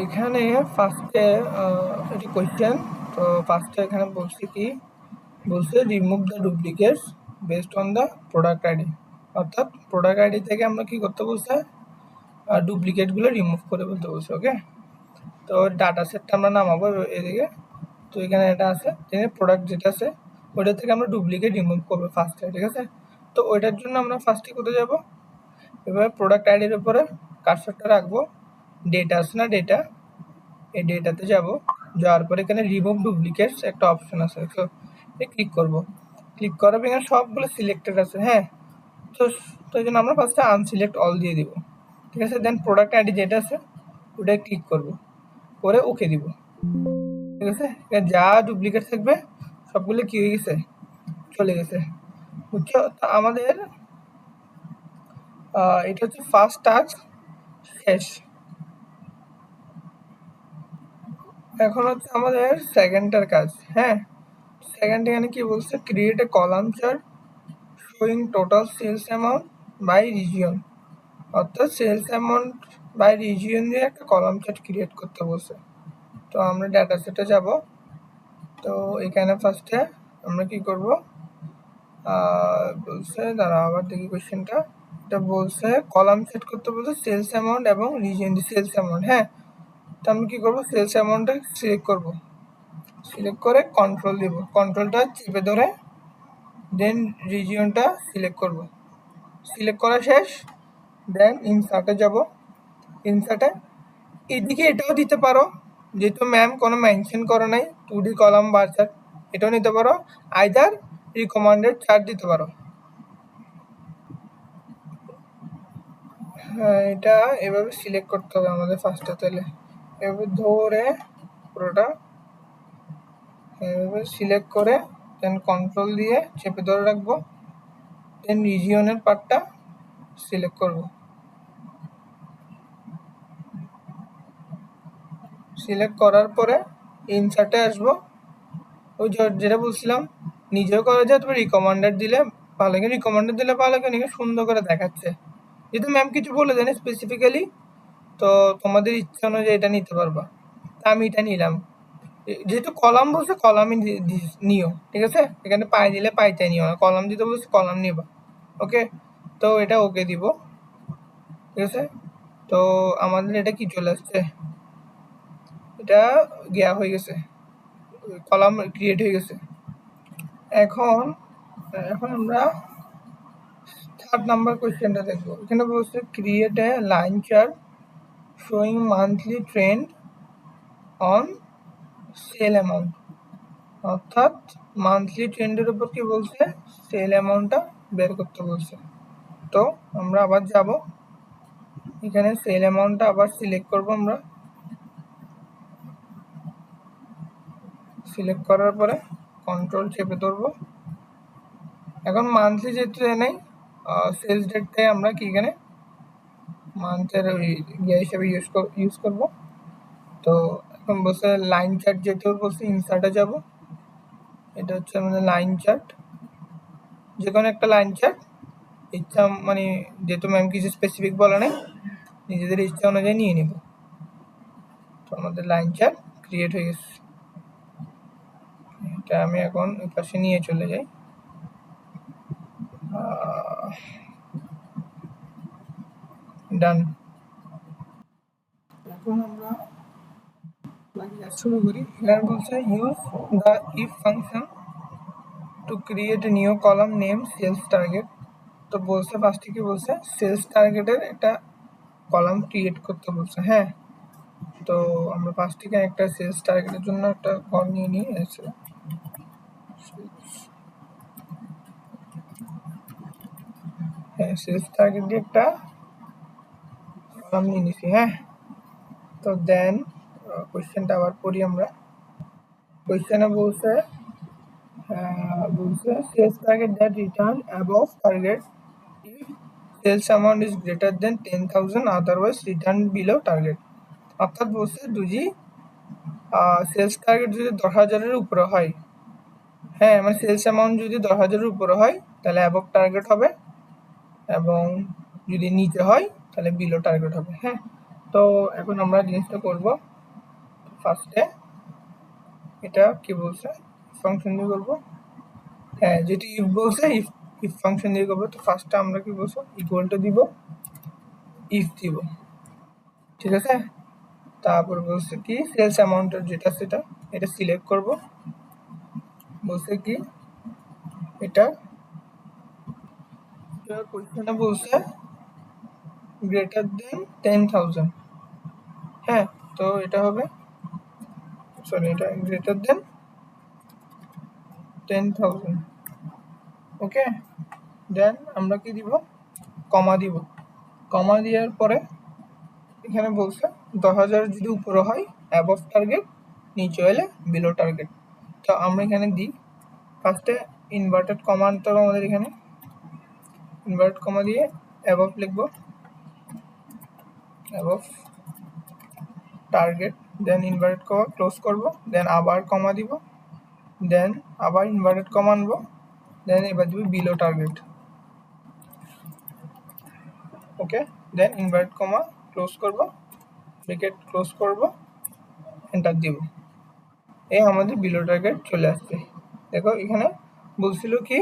এখানে ফার্স্টে এটি কোয়েশ্চেন। তো ফার্স্টে এখানে বলছে কি, বলছে remove the duplicates based on the product ID. অর্থাৎ প্রোডাক্ট আইডি থেকে আমরা কি করতে বলছে, ডুপ্লিকেটগুলো রিমুভ করে বলতে বলছে। ওকে, তো ডাটা সেটটা আমরা নামাবো এদিকে। তো এখানে এটা আছে, প্রোডাক্ট যেটা আছে ওইটা থেকে আমরা ডুপ্লিকেট রিমুভ করবো ফার্স্টে, ঠিক আছে। তো ওইটার জন্য আমরা ফার্স্টে কোথায় যাব, এবার প্রোডাক্ট আইডির উপরে কার্সরটা রাখবো, ডেটা আছে না, ডেটা, এই ডেটাতে যাব, যাওয়ার পরে এখানে রিমুভ ডুপ্লিকেটস একটা অপশন আছে, তো ক্লিক করব। ক্লিক করার পর এখানে সবগুলো সিলেক্টেড আছে, হ্যাঁ। তো তো এই জন্য আমরা ফার্স্টে আনসিলেক্ট অল দিয়ে দিব, ঠিক আছে। দেন প্রোডাক্ট আইডি যেটা আছে ওটাই ক্লিক করব, করে ওকে দিব, ঠিক আছে। যা ডুপ্লিকেট থাকবে সবগুলো কি হয়ে গেছে, চলে গেছে, বুঝছো। তো আমাদের এটা হচ্ছে ফার্স্ট টাস্ক শেষ। এখন হচ্ছে আমাদের সেকেন্ডটার কাজ, হ্যাঁ। সেকেন্ড এখানে কি বলছে, create a column chart showing total sales amount by region. অর্থাৎ সেলস অ্যামাউন্ট বাই রিজিয়ন দিয়ে একটা কলাম চার্ট ক্রিয়েট করতে বলছে। তো আমরা ডাটা সেটে যাব। তো এখানে ফার্স্টে আমরা কি করব, বলছে, দাঁড়া আবার দেখি কোয়েশ্চেনটা। এটা বলছে কলাম সেট করতে বলছে সেলস অ্যামাউন্ট এবং রিজিয়ন দিয়ে সেলস অ্যামাউন্ট, হ্যাঁ। তো আমি কি করব, সেলস অ্যামাউন্টটা সিলেক্ট করব, সিলেক্ট করে কন্ট্রোল দিব, কন্ট্রোলটা চেপে ধরে দেন রিজিয়নটা সিলেক্ট করব। সিলেক্ট করা শেষ, দেন ইনসার্টে যাব। ইনসার্টে এদিকে এটাও দিতে পারো, যেহেতু ম্যাম কোনো মেনশন করো নাই 2D কলাম বার চার্ট, এটাও নিতে পারো। আইদার রিকমেন্ডেড চার্ট দিতে পারো। হ্যাঁ, এটা এভাবে সিলেক্ট করতে হবে আমাদের ফার্স্টে, তাহলে এভাবে ধরে পুরোটা এভাবে সিলেক্ট করে দেন কন্ট্রোল দিয়ে চেপে ধরে রাখবো, দেন রিজিয়নের পার্টটা সিলেক্ট করব। সিলেক্ট করার পরে ইনসার্টে আসবো, ওই যেটা বলছিলাম নিজেও করা যায়, তবে রিকমেন্ডেড দিলে ভালো লাগে, রিকমেন্ডেড দিলে ভালো লাগে, নাকি সুন্দর করে দেখাচ্ছে। যেহেতু ম্যাম কিছু বলে দেন স্পেসিফিক্যালি, তো তোমাদের ইচ্ছা অনুযায়ী এটা নিতে পারবা। আমি এটা নিলাম, যেহেতু কলাম বলছে কলামই নিও, ঠিক আছে। এখানে পাই দিলে পাইতে নিও না, কলাম দিতে বলছে কলাম নিবা। ওকে, তো এটা ওকে দিব, ঠিক আছে। তো আমাদের এটা কি চলে আসছে, এটা গিয়া হয়ে গেছে, কলাম ক্রিয়েট হয়ে গেছে। এখন এখন আমরা থার্ড নাম্বার কোয়েশ্চেনটা দেখবো। এখানে বলছে create A line chart showing monthly trend on sell amount. অর্থাৎ মান্থলি ট্রেন্ডের উপর কি বলছে, সেল অ্যামাউন্টটা বের করতে বলছে। তো আমরা আবার যাব, এখানে সেল অ্যামাউন্টটা আবার সিলেক্ট করব। আমরা সিলেক্ট করার পরে কন্ট্রোল চেপে ধরবো। এখন মান্থলি যেহেতু নেই, সেলস ডেটটাই আমরা কি এখানে মান্থের ওই ইয়ে হিসেবে ইউজ করব। তো এখন বলছে লাইন চার্ট, যেহেতু বলছে ইনসার্টে যাব, এটা হচ্ছে আমাদের লাইন চার্ট, যে কোনো একটা লাইন চার্ট ইচ্ছা, মানে যেহেতু ম্যাম কিছু স্পেসিফিক বলে নেই, নিজেদের ইচ্ছা অনুযায়ী নিয়ে নিব। তো আমাদের লাইন চার্ট ক্রিয়েট হয়ে গেছে। এটা আমি এখন ওই পাশে নিয়ে চলে যাই। ডান। এখন আমরা শুরু করি। এখানে বলছে use the if function to create a new column name sales target. তো বলছে ফার্স্টে কি বলছে, সেলস টার্গেটের একটা কলাম ক্রিয়েট করতে বলছে, হ্যাঁ। তো আমরা ফার্স্ট থেকে একটা সেলস টার্গেটের জন্য একটা কল নিয়ে নিয়ে এসে, হ্যাঁ, সেলস টার্গেট দিয়ে একটা কলাম নিয়ে নিছি, হ্যাঁ। তো দেন কোয়েশ্চেনটা আবার পড়ি আমরা। কোয়েশ্চেনে বলছে sales target that return above target if sales amount is greater than 10,000, otherwise return below target। অর্থাৎ বলছে যদি সেলস টার্গেট যদি 10,000-এর উপরে হয়, হ্যাঁ, মানে সেলস অ্যামাউন্ট যদি 10,000-এর উপরে হয় তাহলে অ্যাবভ টার্গেট হবে, এবং যদি নিচে হয় তাহলে বিলো টার্গেট হবে, হ্যাঁ। তো এখন আমরা জিনিসটা করব, ফার্স্টে এটা কি বলছে ফাংশন দিয়ে করবো, হ্যাঁ যেটি ইফ বলছে ইফ ইফ ফাংশন দিয়ে করবো। তো ফার্স্টে আমরা কি বলছো ইকুয়াল টু দিব, ইফ দিব, ঠিক আছে। তারপর বলছে কি সেলস অ্যামাউন্টের যেটা সেটা এটা সিলেক্ট করব, বলছে কি এটা কোয়েশ্চেনে বলছে গ্রেটার দেন 10,000, হ্যাঁ তো এটা হবে, সরি এটা গ্রেটার দেন 10,000, ওকে। দেন আমরা কি দিব, কমা দিব, কমা দেওয়ার পরে এখানে বলছে 10,000 যদি উপরে হয় অ্যাবভ টার্গেট, নিচে হলে বিলো টার্গেট। তো আমরা এখানে দিই ফার্স্টে ইনভার্টেড কমা আনতে হবে আমাদের, এখানে ইনভার্ট কমা দিয়ে অ্যাবভ লিখবো, অ্যাবভ টার্গেট, দেন ইনভার্টেড কমা ক্লোজ করব, দেন আবার কমা দিব, দেন আবার ইনভার্টেড কমা আনবো, দেন এবার দিব বিলো টার্গেট, ওকে। দেন ইনভার্ট কমা ক্লোজ করব, ব্র্যাকেট ক্লোজ করব, এন্টার দিব, এই আমাদের বিলো টার্গেট চলে আসছে। দেখো এখানে বলছিল কি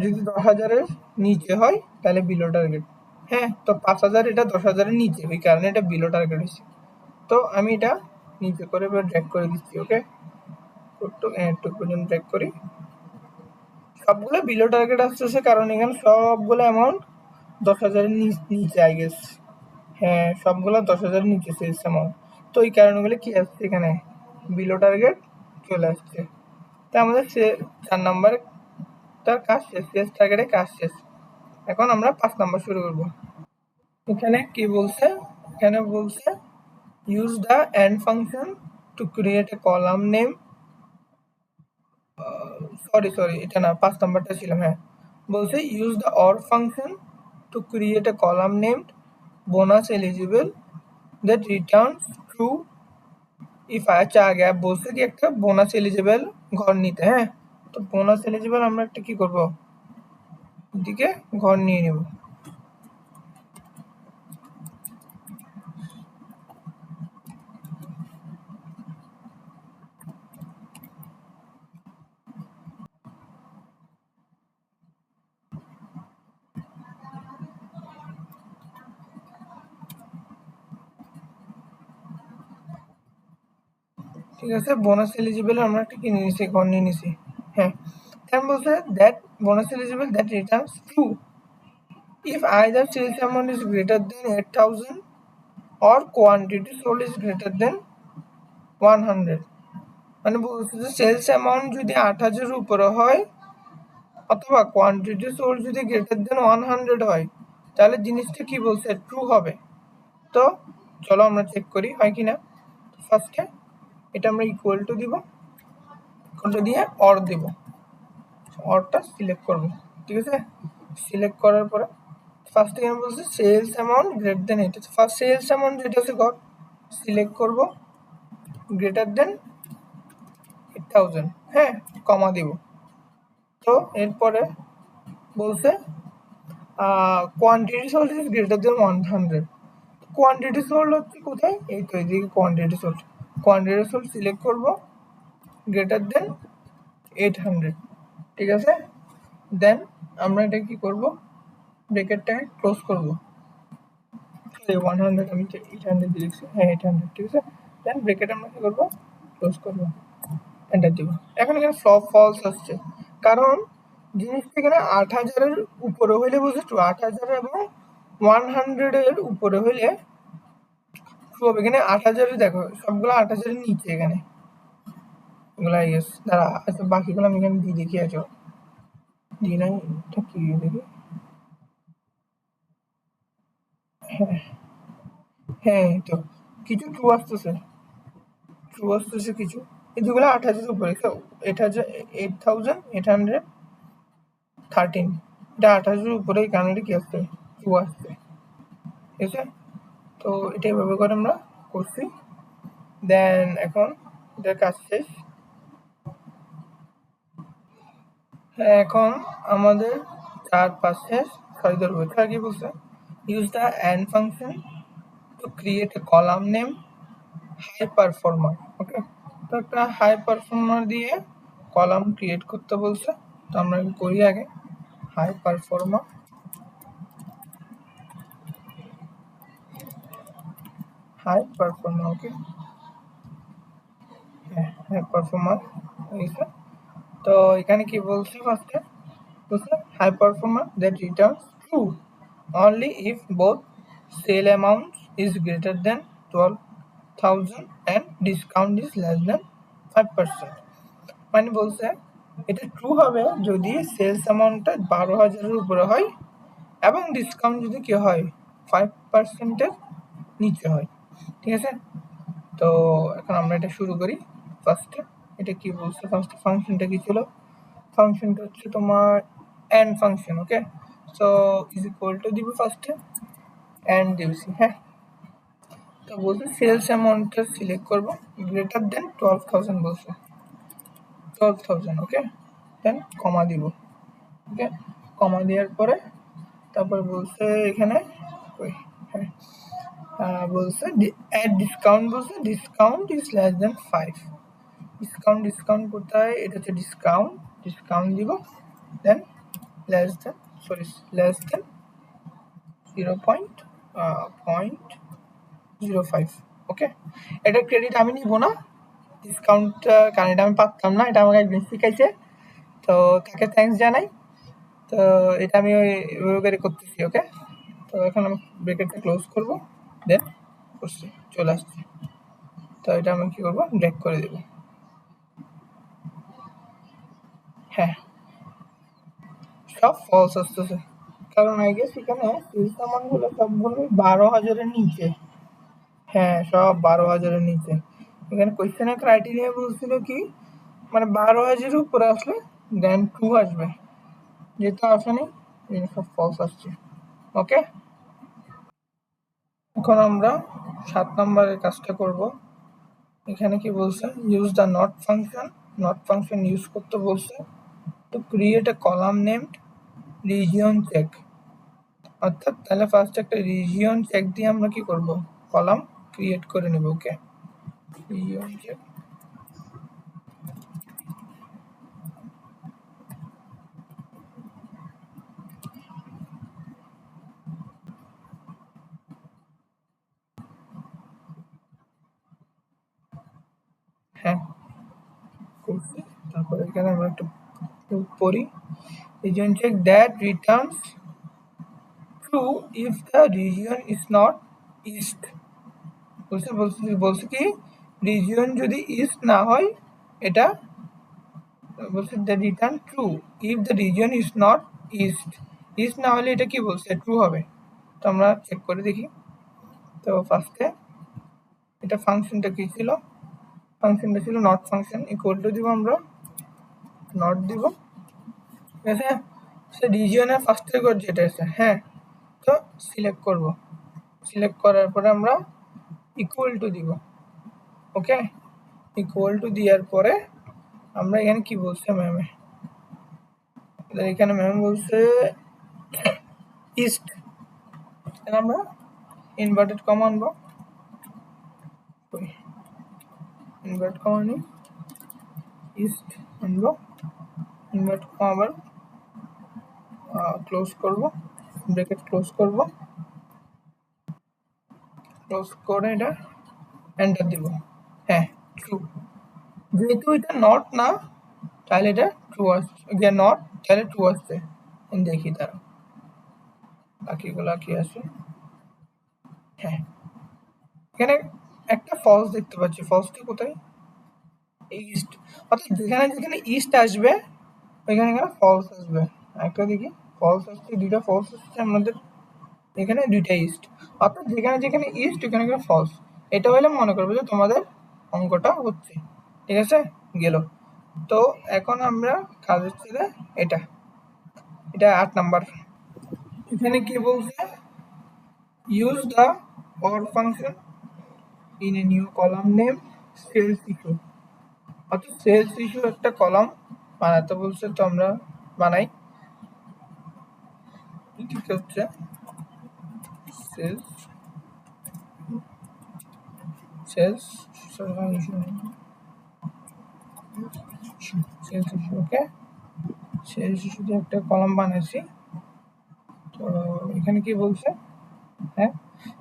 যদি 10,000-এর নিচে হয় তাহলে বিলো টার্গেট, হ্যাঁ তো 5,000 এটা 10,000-এর নিচে, ওই কারণে এটা বিলো টার্গেট হয়েছে। তো আমি এটা নিচে করে এবার ড্র্যাগ করে দিচ্ছি, ওকে একটু পর্যন্ত ড্র্যাগ করি, সবগুলো বিলো টার্গেট আসতেছে কারণ এখানে সবগুলো অ্যামাউন্ট 10,000-এর নিচে আই গেস, হ্যাঁ সবগুলো 10,000-এর নিচে সেলস অ্যামাউন্ট, তো এই কারণগুলো কি আসছে এখানে বিলো টার্গেট চলে আসছে। তো আমাদের 4 নাম্বার তার কাজ শেষ, সেলস টার্গেটে কাজ শেষ। এখন আমরা 5 নাম্বার শুরু করব। এখানে কি বলছে, এখানে বলছে use the end function to create a column name, sorry এটা না 5 নাম্বারটা ছিল, হ্যাঁ বলছে use the or function to create a column named bonus eligible that returns true if, আচ্ছা আগে বলছে কি একটা বোনাস এলিজিবল ঘর নিতে, হ্যাঁ তো বোনাস এলিজিবল আমরা একটা কি করব, এদিকে ঘর নিয়ে নেব, ঠিক আছে। বোনাস এলিজিবল আমরা একটা কিনে নিছি, ঘর নিয়ে নিছি, হ্যাঁ। এখন বলছে that bonus eligible that returns true if either sales amount is greater than 8,000 or quantity sold is greater than 100, মানে বলছে যে সেলস অ্যামাউন্ট যদি 8,000-এর উপরে হয় অথবা কোয়ান্টিটি সোল্ড যদি গ্রেটার দেন 100 হয় তাহলে জিনিসটা কি বলছে ট্রু হবে। তো চলো আমরা চেক করি হয় কিনা। ফার্স্টে এটা আমরা ইকুয়াল টু দিব, ইকুয়াল টু দিয়ে অর দেব, অরটা সিলেক্ট করব, ঠিক আছে। সিলেক্ট করার পরে ফার্স্ট এখানে বলছে সেলস অ্যামাউন্ট গ্রেটার দেন, এটা ফার্স্ট সেলস অ্যামাউন্ট যেটা আছে ঘর সিলেক্ট করব, গ্রেটার দেন 8,000, হ্যাঁ কমা দিব। তো এরপরে বলছে quantity sold is greater then 100, quantity sold হচ্ছে কোথায়, এই তো এইদিকে quantity sold, quantity sold select করব, গ্রেটার দেন 800, ঠিক আছে। দেন আমরা এটা কি করব, ব্র্যাকেটটাকে ক্লোজ করব, 100 আমি 800 দিয়েছি, হ্যাঁ 800, ঠিক আছে। দেন ব্র্যাকেট আমরা কি করব, ক্লোজ করব, এন্টার দিব। এখন এখানে সব ফলস আসছে কারণ জিনিসটা এখানে 8,000-এর উপরে হইলে বুঝেছো, 8,000 এবং 100-এর উপরে হইলে সব এখানে 8,000-এর, দেখো সবগুলো 8,000-এর নিচে এখানে এগুলো ইয়েস দাঁড়া, আচ্ছা বাকিগুলো আমি এখানে দিয়ে দেখি, আছো দিয়ে নাই এটা কি দেখি, হ্যাঁ হ্যাঁ এই তো কিছু ট্রু আসতেছে, ট্রু আসতেছে কিছু, এই দুগুলো 8,000-এর উপরে, 8,813, এটা 8,000-এর উপরে, এই কারণে কি আসছে ট্রু আসছে, ঠিক আছে। তো এটা এভাবে করে আমরা করছি। দেন এখন এটার কাজ শেষ, হ্যাঁ এখন আমাদের 4 5 শেষ, 6 ধরবো। কি বলছে use the and function to create a column name high performer. ওকে, তো একটা হাই পারফর্মার দিয়ে কলাম ক্রিয়েট করতে বলছে, তো আমরা করি আগে হাই পারফর্মার ওকে, হ্যাঁ হাই পারফর্মার হয়েছে। তো এখানে কি বলছে ফার্স্টে, বলছে high performer that returns true only if both sale amount is greater than 12,000 and discount is less than 5%. মানে বলছে এটা ট্রু হবে যদি সেলস অ্যামাউন্টটা 12,000-এর উপরে হয় এবং ডিসকাউন্ট যদি কি হয় 5%-এর নিচে হয়। ঠিক আছে, তো এখন আমরা এটা শুরু করি। ফার্স্টে এটা কি বলছে, ফার্স্ট ফাংশনটা কি ছিল, ফাংশনটা হচ্ছে তোমার and function. Okay, so is equal to দিব ফার্স্টে এন্ড দিয়েছি। হ্যাঁ, তো বলছে সেলস অ্যামাউন্টটা সিলেক্ট করবো গ্রেটার দেন 12,000, বলছে 12,000। ওকে, দেন কমা দিব। ওকে, কমা দেওয়ার পরে তারপর বলছে এখানে ওই হ্যাঁ বলছে অ্যাড ডিসকাউন্ট, বলছে discount is less than 5। Discount কোথায়, এটা হচ্ছে ডিসকাউন্ট দিব, দেন লেস দেন লেস দেন 0.05। ওকে, এটা ক্রেডিট আমি নিব না, ডিসকাউন্টটা, কারণ এটা আমি পারতাম না, এটা আমাকে একদিন শিখাইছে, তো তাকে থ্যাঙ্কস জানাই। তো এটা আমি ওই করতেছি। ওকে, তো এখন আমি ব্রেকেটটা ক্লোজ করবো, দেন করছি চলে আসছে। তো এটা আমি কি করবো, ব্রেক করে দেব। হ্যাঁ, সব ফলস আসতেছে, কারণ আই গেস এখানে সেলস অ্যামাউন্টগুলো সবগুলো 12,000-এর নিচে। হ্যাঁ, সব 12,000-এর নিচে। এখানে কোয়েশ্চেনের ক্রাইটেরিয়া বলছিল কি, মানে 12,000-এর উপরে আসলে দেন ট্রু আসবে, যেহেতু আসেনি সব ফলস আসছে। ওকে, এখন আমরা 7 নম্বরের কাজটা করব। এখানে কি বলছে, use the not function use করতে বলছে to create a column named region check. অর্থাৎ তাহলে ফার্স্ট একটা রিজিয়ন চেক দিয়ে আমরা কি করব, কলাম ক্রিয়েট করে নেব। ওকে, রিজিয়ন চেক, হ্যাঁ করছি। তারপরে এখানে আমরা একটা পড়ি, region check that returns true if the region is not east. বলছে কি রিজিয়ন যদি ইস্ট না হয়, এটা বলছে the return true if the region is not east না হলে এটা কি বলছে, ট্রু হবে। তো আমরা চেক করে দেখি। তো ফার্স্টে এটা ফাংশনটা কি ছিল, ফাংশনটা ছিল নট ফাংশন, ইকুয়াল টু দিব আমরা নট দিব। ঠিক আছে, সে রিজিয়নের ফার্স্টের ঘর যেটা আছে, হ্যাঁ, তো সিলেক্ট করব, সিলেক্ট করার পরে আমরা ইকুয়াল টু দিব। ওকে, ইকুয়াল টু দেওয়ার পরে আমরা এখানে কি বলছে ম্যামে, এখানে ম্যাম বলছে ইস্ট, আমরা ইনভার্টেড কমা আনবো, ইনভার্ট কমা নিই, ইস্ট আনবো, ইনভার্ট কমা আবার ক্লোজ করব, ব্রেকেট ক্লোজ করব, ক্লোজ করে এটা এন্টার দিব। হ্যাঁ, ট্রু, যেহেতু এটা নট না তাহলে এটা ট্রু আসছে, নট তাহলে ট্রু আসছে। দেখি তারা বাকিগুলা কি আছে। হ্যাঁ, এখানে একটা ফলস দেখতে পাচ্ছি, ফলসটা কোথায়, ইস্ট, অর্থাৎ যেখানে যেখানে ইস্ট আসবে ওইখানে এখানে ফলস আসবে। একটা দেখি ফলস আসছে, দুইটা ফলস আসছে আমাদের এখানে, দুইটা ইস্ট, অর্থাৎ যেখানে যেখানে ইস্ট ওখানে এখানে ফলস। এটা হলে মনে করবে যে তোমাদের অঙ্কটা হচ্ছে। ঠিক আছে, গেল। তো এখন আমরা কাজ হচ্ছে যে এটা এটা 8 নাম্বার। এখানে কি বলছে, use the or function in a new column name sales issue. অর্থাৎ সেলস ইস্যু একটা কলাম বানাতে বলছে, তো আমরা বানাই। ঠিক হচ্ছে sales sales sales issue, okay. Sales ইস্যুতে একটা কলাম বানাইছি। তো এখানে কি বলছে, হ্যাঁ,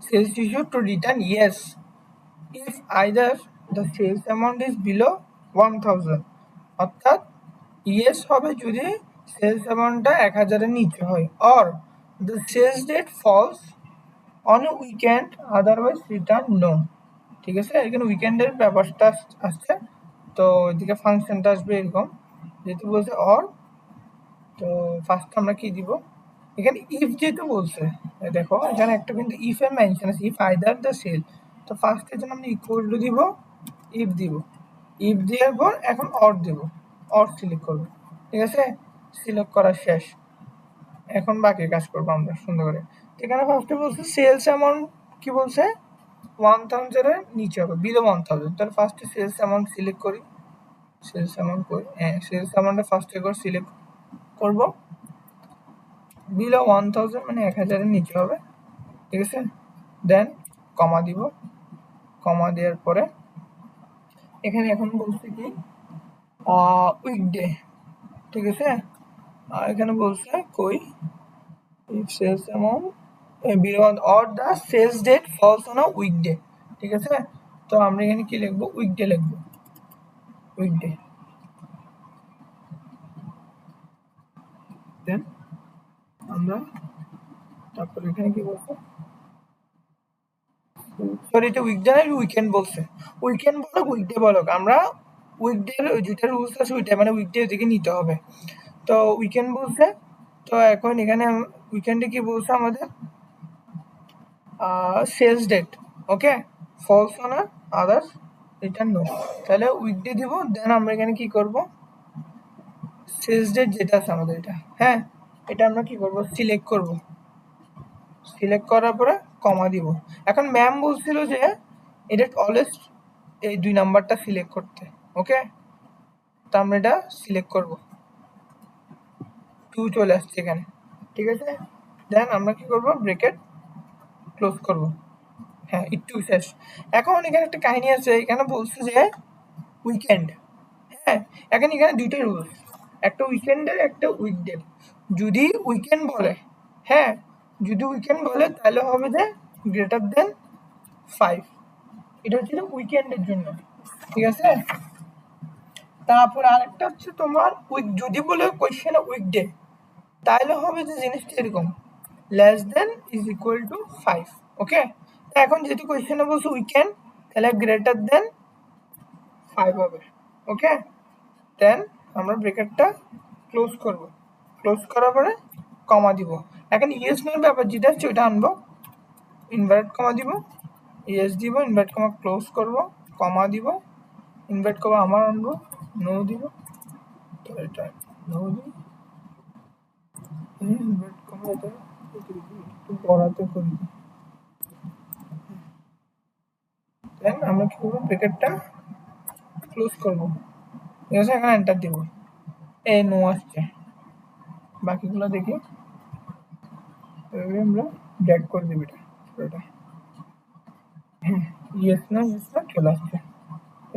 sales issue to return yes if either the sales amount is below 1000, অর্থাৎ ইয়েস হবে যদি সেলস অ্যামাউন্টটা 1000-এর নিচে হয়, or the sales date falls on a weekend, otherwise return no. ঠিক আছে, এখানে উইকেন্ডের ব্যাপারটা আসছে, তো এদিকে ফাংশনটা আসবে এরকম, যেহেতু বলছে অর, তো ফার্স্ট আমরা কি দিব, এখানে ইফ যেহেতু বলছে, দেখো এখানে একটা কিন্তু ইফ এর মেনশন আছে, ইফ আইদার দ্য সেল, তো ফার্স্টের জন্য আমরা ইকুয়াল টু দিব, ইফ দিব, ইফ দেওয়ার পর এখন অর দেব, অর সিলেক্ট করব। ঠিক আছে, সিলেক্ট করা শেষ, এখন বাকি কাজ করবো আমরা সুন্দর করে। এখানে ফার্স্টে বলছে সেলস অ্যামাউন্ট, কি বলছে 1000-এর নিচে হবে, বিলো 1000, তাহলে ফার্স্টে সেলস অ্যামাউন্ট সিলেক্ট করি, সেলস অ্যামাউন্ট করি, হ্যাঁ সেলস অ্যামাউন্টটা ফার্স্টে করে সিলেক্ট করব, বিলো 1000 মানে 1000-এর নিচে হবে। ঠিক আছে, দেন কমা দিব, কমা দেওয়ার পরে এখানে এখন বলছে কি উইকডে। ঠিক আছে, আর এখানে বলছে কই if sales amount below or the sales date falls on a weekday. ঠিক আছে, তো আমরা এখানে কি লিখবো, উইকডে লিখবো, উইকডে। দেন আমরা তারপর এখানে কি বলবো, সরি এটা উইকডে না, উইকেন্ড বলছে, উইকেন্ড বলো উইকডে বলো, আমরা উইকডে যেটা রুলস আছে ওইটা, মানে উইকডে ওদিকে নিতে হবে, তো উইকেন্ড বলছে। তো এখন এখানে উইকেন্ডে কি বলছে আমাদের, sales date, okay, falls on others return no, তাহলে উইকডে দিব। দেন আমরা এখানে কি করব, সেলস ডেট যেটা আছে আমাদের এটা, হ্যাঁ এটা আমরা কি করব, সিলেক্ট করব, সিলেক্ট করার পরে কমা দিব। এখন ম্যাম বলছিল যে এটা অলওয়েজ এই 2 নাম্বারটা সিলেক্ট করতে, ওকে, তো আমরা এটা সিলেক্ট করব, 2 চলে আসছে এখানে। ঠিক আছে, দেন আমরা কি করব, ব্রেকেট ক্লোজ করব, হ্যাঁ একটু শেষ। এখন এখানে একটা কাহিনী আছে, এখানে বলছে যে উইকেন্ড, হ্যাঁ এখন এখানে দুইটা রুলস, একটা উইকেন্ডের একটা উইকডের। যদি উইকেন্ড বলে, হ্যাঁ যদি উইকেন্ড বলে তাহলে হবে যে গ্রেটার দেন 5, এটা হচ্ছে উইকেন্ডের জন্য। ঠিক আছে, তারপর আরেকটা হচ্ছে তোমার উইক, যদি বলে কোয়েশ্চেনে উইকডে, তাহলে হবে যে জিনিসটা এরকম, less than is equal two 5, ওকে। এখন যেহেতু কোয়েশ্চেনে বলছে উইকেন্ড, তাহলে গ্রেটার দেন 5 হবে, ওকে। দেন আমরা ব্রেকেটটা ক্লোজ করব, ক্লোজ করার পরে কমা দিব। এখন ইয়েস নোর ব্যাপার যেটা হচ্ছে ওইটা আনবো, ইনভার্ট কমা দিব, ইয়েস দিব, ইনভার্ট কমা ক্লোজ করব, কমা দিব, ইনভার্ট কমা আমার আনবো, নো দিব, তো এটা নো দিই, ইনভার্ট কমা এটা একটু বড়াতে করি, দেন আমরা কি করবো, ব্রেকেটটা ক্লোজ করব। ঠিক আছে, এখন এন্টার দিব, এই নো আসছে, বাকিগুলো দেখি, আমরা ড্র্যাগ করে দেব এটা, ইয়েস না ইয়েস না চলে আসছে।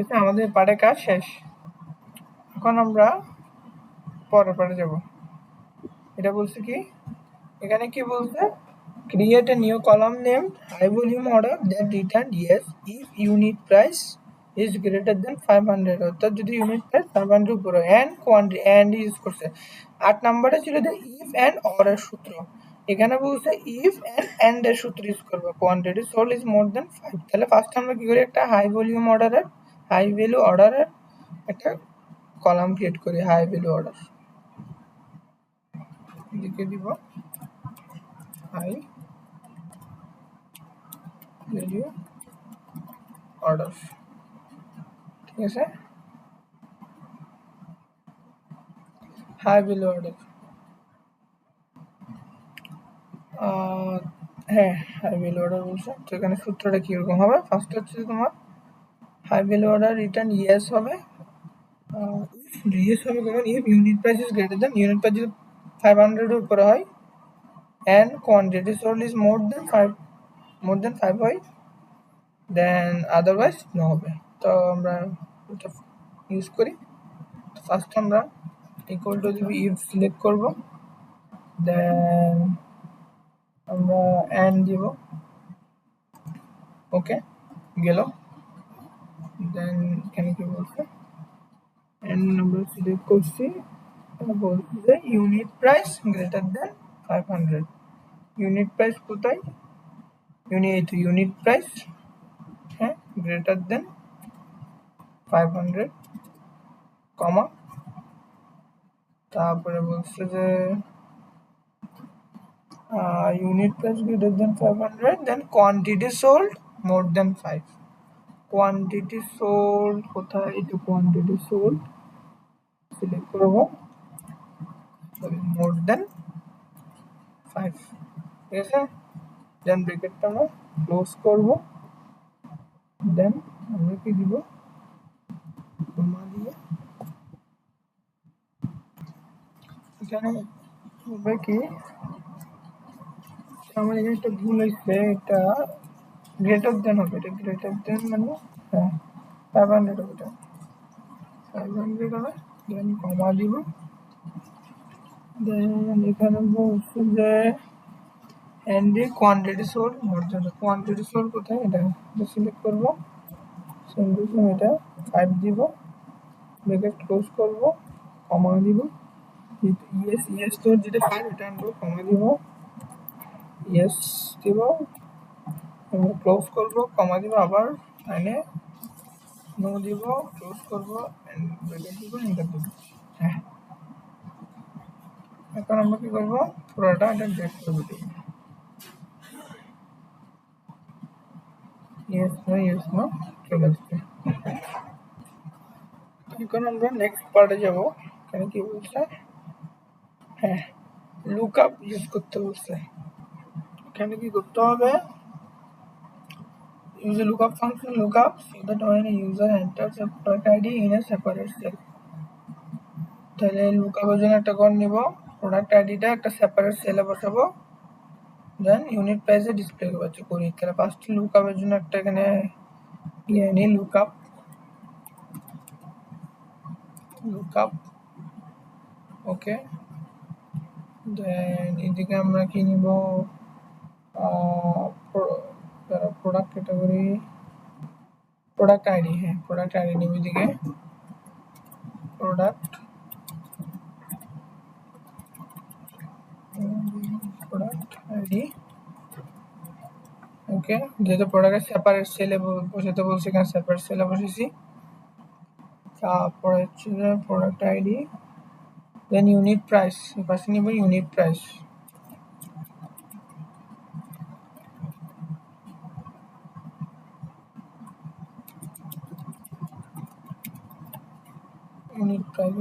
এটা আমাদের পারে কাজ শেষ। এখন আমরা পরের পারে যাব। এটা বলছে কি, এখানে কি বলছে, create a new column name high volume order that return yes if unit price is greater than 500, অর্থাৎ যদি ইউনিট প্রাইস 500 উপরে, অ্যান্ড কোয়ান্টিটি, অ্যান্ড ইউজ করছে। 8 নাম্বারে ছিল যে ইফ অ্যান্ড অর এর সূত্র, এখানে বলছে ইফ অ্যান্ড এর সূত্র ইউজ করবো, quantity sold is more than 5। তাহলে ফার্স্ট আমরা কি করি, একটা হাই ভলিউম অর্ডারের, হাই ভ্যালু অর্ডারের একটা কলাম ক্রিয়েট করি, হাই ভ্যালু অর্ডার লিখে দিব, হাই ভ্যালু অর্ডার। ঠিক আছে, হাই ভ্যালু অর্ডার, হ্যাঁ হাই ভ্যালু অর্ডার বলছে। তো এখানে সূত্রটা কীরকম হবে, ফার্স্ট হচ্ছে তোমার high value order return yes হবে, ইয়েস হবে কখন, if unit price is greater than, unit price যদি 500-এর উপরে হয়, and quantity sold is more than 5 হয়, দেন আদারওয়াইজ নো হবে। তো আমরা এটা ইউজ করি। ফার্স্ট আমরা ইকুয়াল টু দিব, ইফ সিলেক্ট করব, দেন আমরা অ্যান্ড দিব, ওকে গেল। দেন এখানে কি বলছে, অ্যান্ড আমরা সিলেক্ট করছি, বলছি যে unit price greater than 500। Unit price কোথায়, ইউনিট প্রাইস, হ্যাঁ, গ্রেটার দেন 500 কমা, তারপরে বলছে যে unit price greater than 500, then quantity sold more than 5. quantity sold কোথায়, এটা quantity sold সিলেক্ট করব, more than 5, ঠিক আছে। দেন ব্র্যাকেটটা আমরা ক্লোজ করব, দেন আমরা কি দিব, কমা দিয়ে এখানে হবে কি, আমার এখানে একটা ভুল হয়েছে, এটা গ্রেটার দেন হবে, এটা গ্রেটার দেন মানে হ্যাঁ 500 হবে, এটা 500 হবে। দেন কমা দিব, দেন এখানে বলছে যে and the quantity sold more than, quantity sold কোথায়, এটা সিলেক্ট করব, সেম এটা 5 দিব, ব্র্যাকেট ক্লোজ করব, কমা দিব, ইয়েস ইয়েস তো যেটা 5 এটা আনবো, কমা দিব, ইয়েস দিব, ক্লোজ করব, কমা দিব, আবার এনে নো দিব, ক্লোজ করব, এন্ড ব্র্যাকেট দিব, এন্টার দিব। হ্যাঁ, এখন আমরা কি করব, পুরোটা এটা ব্রেক করে দিব, ইয়েস নো চলে আসছে। এখন আমরা নেক্সট পার্টে যাব, এখানে কি বলছে, হ্যাঁ লুকআপ ইউজ করতে বলছে। এখানে কি করতে হবে, use a lookup function, lookup so that when a user enters a product ID in a separate cell, তাহলে লুকআপের জন্য একটা কোড নিব, প্রোডাক্ট আইডিটা একটা সেপারেট সেলে বসাবো, দেন ইউনিট প্রাইসে ডিসপ্লে করি। তাহলে ফার্স্ট লুকআপের জন্য একটা এখানে ইয়ে নিই, লুকআপ ওকে। দেন এদিকে আমরা কি নিব, প্রোডাক্ট ক্যাটাগরি, প্রোডাক্ট আইডি, হ্যাঁ প্রোডাক্ট আইডি নিব, এদিকে প্রোডাক্ট আইডি, ওকে। যেহেতু প্রোডাক্টের সেপারেট সেলে বসাতে বলছি, এখানে সেপারেট সেলে বসেছি। তারপরে হচ্ছে যে প্রোডাক্ট আইডি, দেন ইউনিট প্রাইস, পাশে নিব ইউনিট প্রাইস,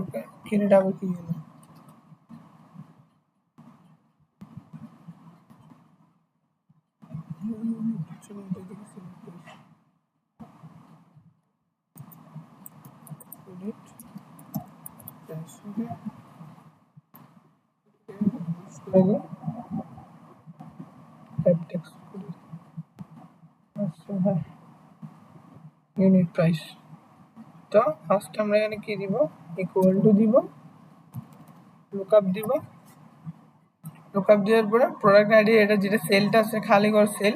ওকে। কিনেটা আবার কি হলো, ইউনিট প্রাইস, ওকে। ইউনিট প্রাইস, তো ফার্স্ট আমরা এখানে কি দিব, ইকুয়াল টু দিব, লুকআপ দিব, লুকআপ দেওয়ার পরে প্রোডাক্ট আইডি, এটা যেটা সেলটা আছে খালি ঘর সেল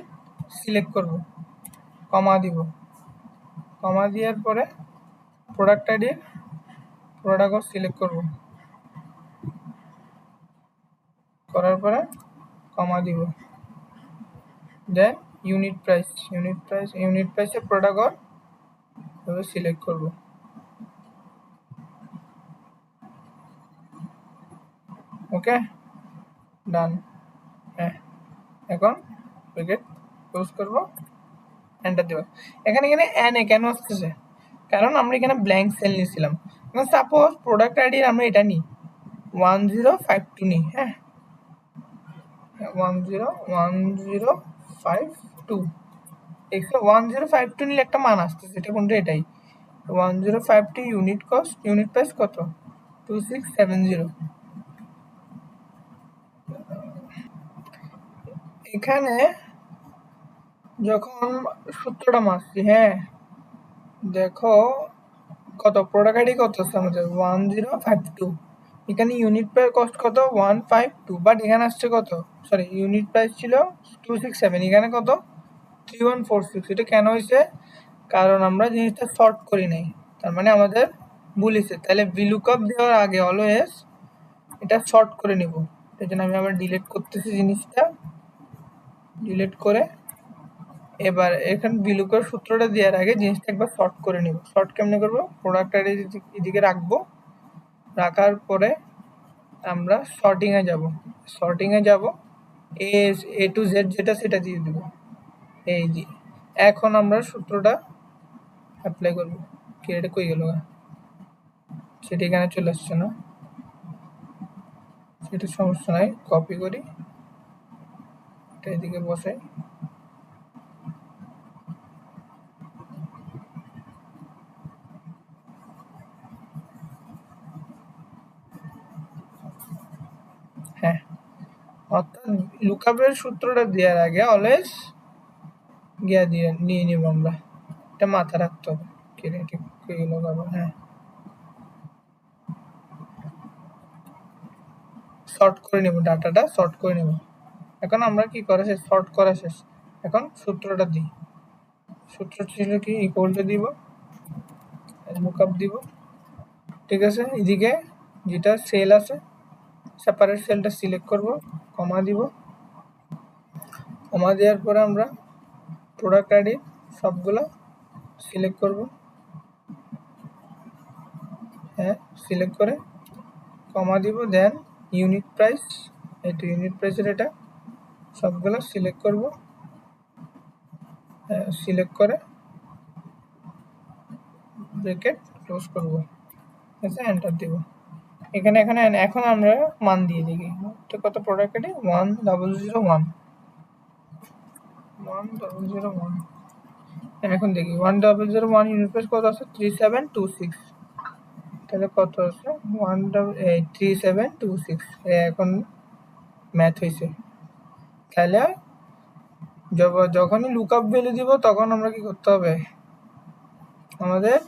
সিলেক্ট করব, কমা দিব, কমা দেওয়ার পরে প্রোডাক্ট আইডি প্রোডাক্ট সিলেক্ট করব, করার পরে কমা দিব, দেন ইউনিট প্রাইসে প্রোডাক্ট এভাবে সিলেক্ট করব, ওকে ডান। হ্যাঁ, এখন ব্র্যাকেট ক্লোজ করব, এন্টার দেব। এখানে এন কেন আসতেছে, কারণ আমরা এখানে ব্ল্যাঙ্ক সেল নিয়েছিলাম। এখন সাপোজ প্রোডাক্ট আইডি আমরা এটা নিই 1052 নিই, হ্যাঁ 1052, দেখছো 1052 নিলে একটা মান আসতেছে, এটা কোনটা, এটাই 1052। ইউনিট প্রাইস কত, 2670। এখানে যখন সূত্রটা মারছি, হ্যাঁ দেখো কত প্রোডাক্ট আইডি কত আছে আমাদের 1052, এখানে ইউনিট প্রাইস কস্ট কত 152, বাট এখানে আসছে কত, সরি ইউনিট প্রাইস ছিল 267, এখানে কত 3146। এটা কেন হয়েছে? কারণ আমরা জিনিসটা শর্ট করি নাই, তার মানে আমাদের ভুল হয়েছে। তাহলে ভিলুকআপ দেওয়ার আগে অলওয়েজ এটা শর্ট করে নিব। এই জন্য আমি আবার ডিলিট করতেছি জিনিসটা, ডিলিট করে এবার এখানে ভিলুকআপ সূত্রটা দেওয়ার আগে জিনিসটা একবার শর্ট করে নিব। শর্ট কেমনে করবো? প্রোডাক্ট আইডি এদিকে রাখবো, রাখার পরে আমরা শর্টিংয়ে যাব, শর্টিংয়ে যাব এ টু জেড যেটা সেটা দিয়ে দেবো এই দিয়ে। এখন আমরা সূত্রটা অ্যাপ্লাই করবো। কি এটা কই গেল? সেটা এখানে চলে আসছে না, সেটা সমস্যা নাই, কপি করি, এটা এদিকে বসাই। হ্যাঁ, অর্থাৎ লুকআপের সূত্রটা দেওয়ার আগে অলওয়েজ গিয়া দিয়ে নিয়ে নিব আমরা, এটা মাথা রাখতে হবে। কি রে ঠিক কই গেল বাবা? হ্যাঁ, শর্ট করে নেব, ডাটাটা শর্ট করে নেব। এখন আমরা কি করা শেষ? শর্ট করা শেষ, এখন সূত্রটা দিই। সূত্র ছিল কি, ইকুয়ালটা দিব, লুকআপ দিব, ঠিক আছে। এদিকে যেটা সেল আছে সেপারেট সেলটা সিলেক্ট করব, কমা দিব, কমা দেওয়ার পরে আমরা প্রোডাক্ট আইডি সবগুলো সিলেক্ট করব, হ্যাঁ সিলেক্ট করে কমা দিব, দেন ইউনিট প্রাইস, এই তো ইউনিট প্রাইসের এটা সবগুলো সিলেক্ট করব, সিলেক্ট করে ব্র্যাকেট ক্লোজ করব, ঠিক আছে, এন্টার দিব। এখানে এখানে এখন আমরা মান দিয়ে দিই, তো কত প্রোডাক্ট আইডি 1001, 1001। এখন দেখি 1001 ইউনিট প্রাইস কত আছে, 3726, তাহলে কত আছে 3726। এখন ম্যাথ হয়েছে। তাহলে যখনই লুকআপ ভ্যালু দিব তখন আমরা কি করতে হবে, আমাদের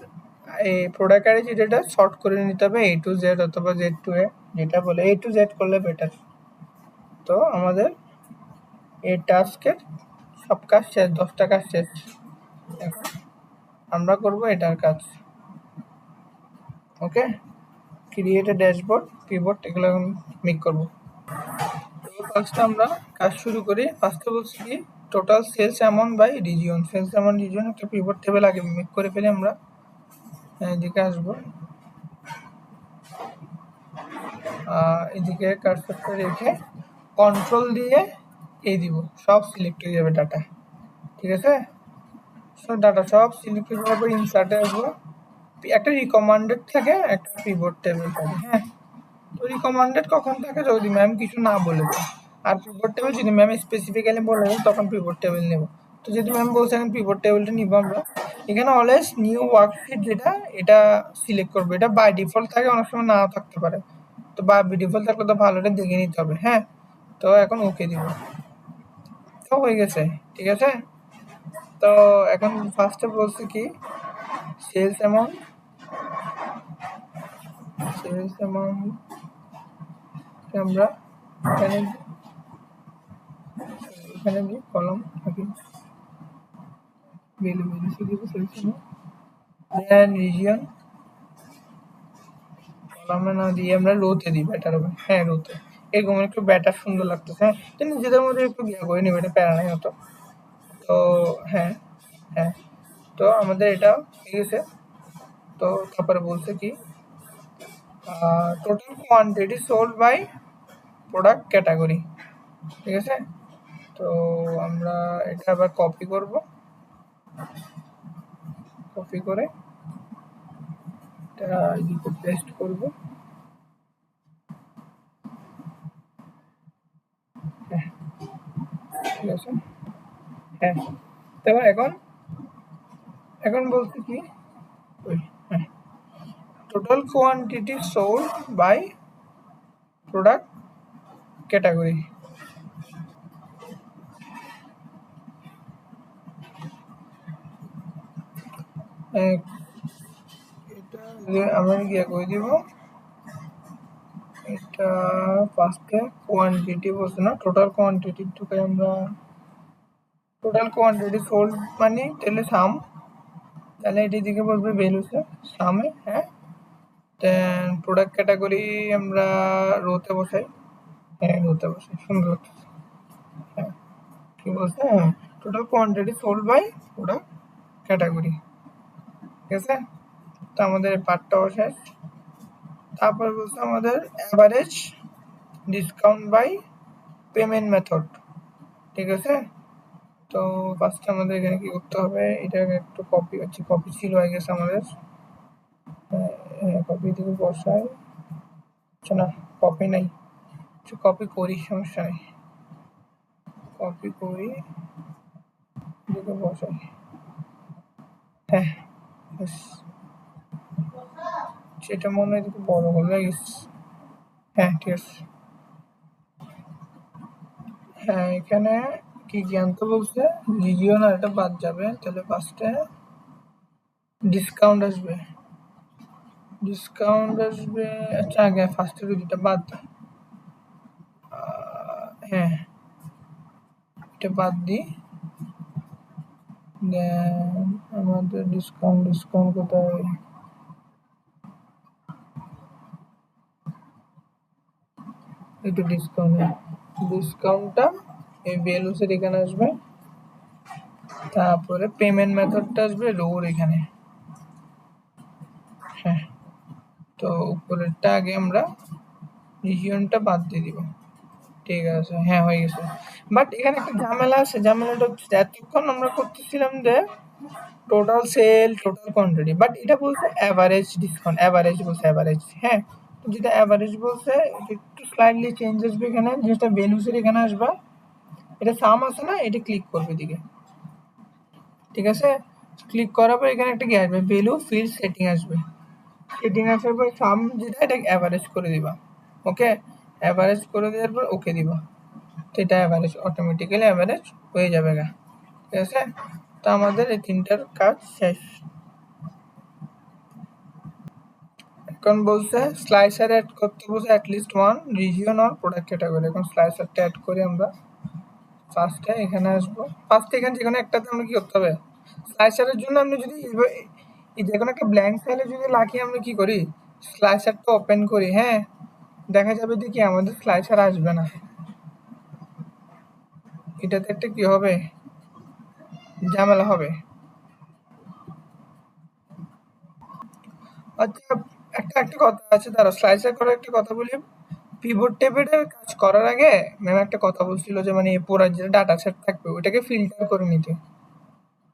এই প্রোডাক্ট আইডি যেটা শর্ট করে নিতে হবে এ টু জেড অথবা জেড টু এ, যেটা বলে এ টু জেড করলে বেটার। তো আমাদের এই টাস্কের সব কাজ শেষ, 10টা কাজ শেষ। এখন আমরা করব এটার কাজ। ওকে, ক্রিয়েট এ ড্যাশবোর্ড, পিভট, এগুলো এখন মেক করব। তো ফার্স্টে আমরা কাজ শুরু করি। ফার্স্টে বলছি কি, total sales amount by region, sales amount region একটা পিভট টেবিল আগে মেক করে ফেলি আমরা। এদিকে আসবো, এদিকে কার্সারটা রেখে কন্ট্রোল দিয়ে এই দিব, সব সিলেক্ট হয়ে যাবে ডাটা, ঠিক আছে। সব ডাটা সব সিলেক্ট হয়ে যাওয়ার পর ইনসার্টে আসবো, একটা রিকমান্ডেড থাকে, একটা পিভট টেবিল থাকে। হ্যাঁ, তো রিকমান্ডেড কখন থাকে, যদি ম্যাম কিছু না বলে দেয়। আর পিভট টেবিল যদি ম্যাম স্পেসিফিক্যালি বলে দেয় তখন পিভট টেবিল নেব। তো যদি ম্যাম বলছে এখন পিভট টেবিলটা নিব আমরা, এখানে অলওয়েজ নিউ ওয়ার্কশিট যেটা এটা সিলেক্ট করবো। এটা বাই ডিফল্ট থাকে, অনেক সময় নাও থাকতে পারে, তো বা ডিফল্ট থাকলে তো ভালোটা দেখে নিতে হবে। হ্যাঁ, তো এখন ওকে দিব, তো হয়ে গেছে, ঠিক আছে। তো এখন ফার্স্টে বলছি কি, সেলস অ্যামাউন্ট, সেলস অ্যামাউন্ট আমরা এখানে এখানে দিই কলম থাকি, ভ্যালু ভ্যালু দিব সেলস অ্যামাউন্ট, দেন রিজিয়ন কলামে না দিয়ে আমরা রোতে দিই, বেটার হবে। হ্যাঁ, রোতে এরকম একটু ব্যাটার সুন্দর লাগতেছে। হ্যাঁ, তো নিজেদের মধ্যে একটু গিয়া করে নিবে, এটা প্যারা নাই হতো। তো হ্যাঁ, হ্যাঁ, তো আমাদের এটা ঠিক আছে। তো তারপরে বলছে কি, total quantity sold by product category, ঠিক আছে। তো আমরা এটা আবার কপি করব, কপি করে এটা এদিকে পেস্ট করব। হ্যাঁ, ঠিক আছে। হ্যাঁ, তারপর এখন এখন বলছে কি, ওই হ্যাঁ, total quantity sold by product category, এটা আমরা গিয়ে করে দিব, এটা ফার্স্টে কোয়ান্টিটি বলছে না, টোটাল কোয়ান্টিটি টুকে আমরা টোটাল কোয়ান্টিটি সোল্ড মানে তাহলে সাম, তাহলে এটি দিকে বলবে ভ্যালুসে সামে। হ্যাঁ, দেন প্রোডাক্ট ক্যাটাগরি আমরা রোতে বসাই। হ্যাঁ, রোতে বসাই, সুন্দর লাগছে। হ্যাঁ, কি বলছে, হ্যাঁ total quantity sold by product category, ঠিক আছে। তো আমাদের এই পার্টটাও শেষ। তারপর বলছে আমাদের average discount by payment method, ঠিক আছে। তো ফার্স্টে আমাদের এখানে কি করতে হবে, এটা একটু কপি হচ্ছে, কপি ছিল হয়ে গেছে আমাদের, কপি থেকে বসাই, আচ্ছা না কপি নাই, কপি করি, সমস্যা নেই, কপি করি দিকে বসাই। হ্যাঁ সেটা মনে হয় একটু বড় হয়ে গেছে। হ্যাঁ ঠিক আছে। হ্যাঁ এখানে কি জ্ঞান তো বলছে রিজিয়ন আর এটা বাদ যাবে, তাহলে ফার্স্টে ডিসকাউন্ট আসবে, ডিসকাউন্ট আসবে। আচ্ছা আগে ফার্স্টে দুটা বাদ, হ্যাঁ এটা বাদ দিই। দেন আমাদের ডিসকাউন্ট, ডিসকাউন্ট কোথায়, একটু ডিসকাউন্ট, ডিসকাউন্টটা এই ভ্যালুসের এখানে আসবে, তারপরে পেমেন্ট মেথডটা আসবে রোর এখানে। হ্যাঁ, তো উপরেরটা আগে আমরা রিজিয়নটা বাদ দিয়ে দিব, ঠিক আছে। হ্যাঁ হয়ে গেছে, বাট এখানে একটা ঝামেলা আছে, ঝামেলাটা হচ্ছে এতক্ষণ আমরা করতেছিলাম যে total sell total quantity, but এটা বলছে অ্যাভারেজ ডিসকাউন্ট, অ্যাভারেজ বলছে অ্যাভারেজ। হ্যাঁ, যেটা অ্যাভারেজ বলছে এটা একটু স্লাইডলি চেঞ্জ আসবে, এখানে যেটা ভ্যালুসের এখানে আসবে, এটা সাম আছে না, এটা ক্লিক করবে দিকে, ঠিক আছে। ক্লিক করার পর এখানে একটা কি আসবে, ভ্যালু ফিল্ড সেটিং আসবে, সেটিং আসার পর সাম যেটা এটা অ্যাভারেজ করে দিবা, ওকে। অ্যাভারেজ করে দেওয়ার পর ওকে দিবা, তো এটা অ্যাভারেজ অটোমেটিক্যালি অ্যাভারেজ হয়ে যাবে গা, ঠিক আছে। তো আমাদের এই তিনটার কাজ শেষ। এখন বলছে স্লাইসার অ্যাড করতে বলছে at least one region or product category. এখন স্লাইসারটা অ্যাড করে আমরা ফার্স্টে এখানে আসবো, ফার্স্টে এখানে যে কোনো একটাতে আমরা কি করতে হবে, স্লাইসারের জন্য আমরা যদি এই যে কোনো একটা ব্ল্যাঙ্ক সেলে যদি লাখি আমরা কি করি, স্লাইসারটা ওপেন করি, হ্যাঁ দেখা যাবে দেখি আমাদের স্লাইসার আসবে না, এটাতে একটা কি হবে, ঝামেলা হবে। আচ্ছা একটা একটা কথা আছে, তারা স্লাইসার করার একটা কথা বলি, পিভট টেবিলের কাজ করার আগে ম্যাম একটা কথা বলছিল যে মানে পুরো যে ডাটা সেট থাকবে ওইটাকে ফিল্টার করে নিতে।